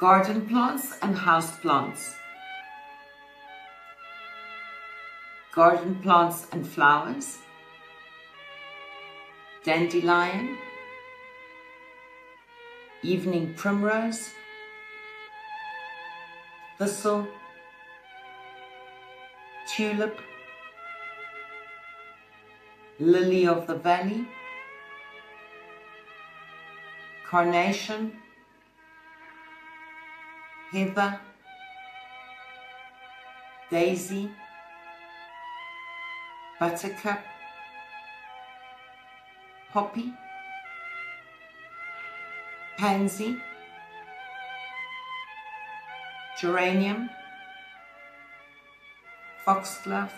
garden plants and house plants, garden plants and flowers, dandelion, evening primrose, thistle, tulip, lily of the valley, carnation, heather, daisy, buttercup, poppy, pansy, geranium, foxglove,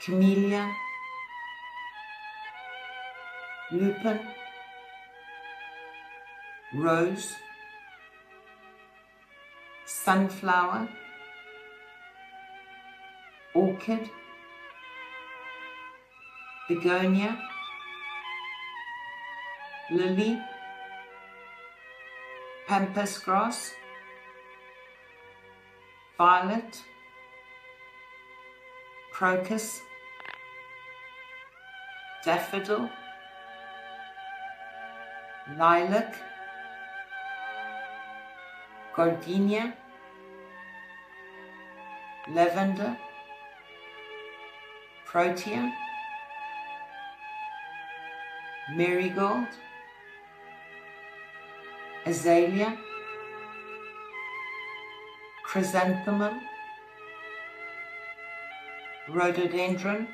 camellia, lupin, rose, sunflower, orchid, begonia, lily, pampas grass, violet, crocus, daffodil, lilac, gardenia, lavender, protea, marigold, azalea, chrysanthemum, rhododendron,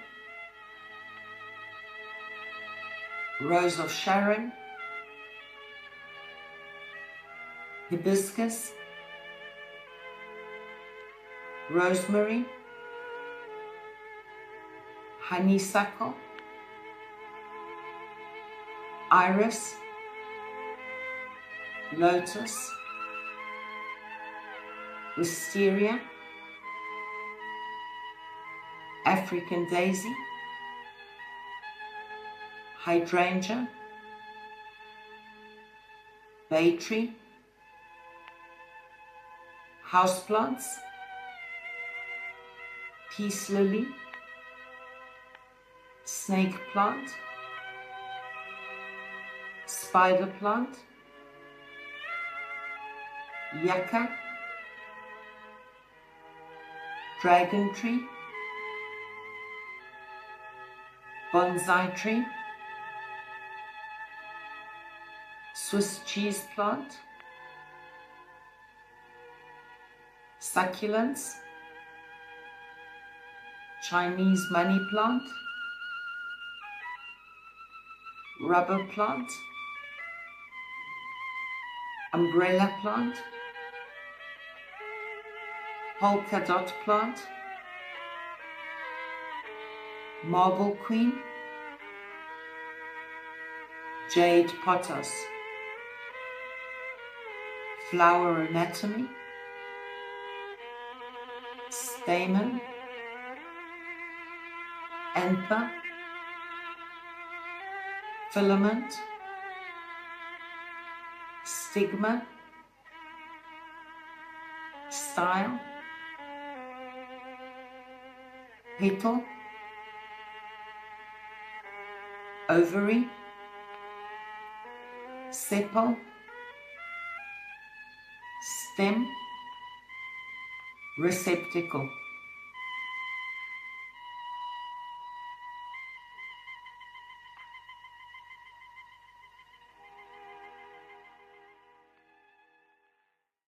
rose of Sharon, hibiscus, rosemary, honeysuckle, iris, lotus, wisteria, African daisy, hydrangea, bay tree, houseplants, peace lily, snake plant, spider plant, yucca, dragon tree, bonsai tree, Swiss cheese plant, succulents, Chinese money plant, rubber plant, umbrella plant, polka dot plant, marble queen, jade pothos, flower anatomy, stamen, anther, filament, stigma, style, petal, ovary, sepal, stem, receptacle.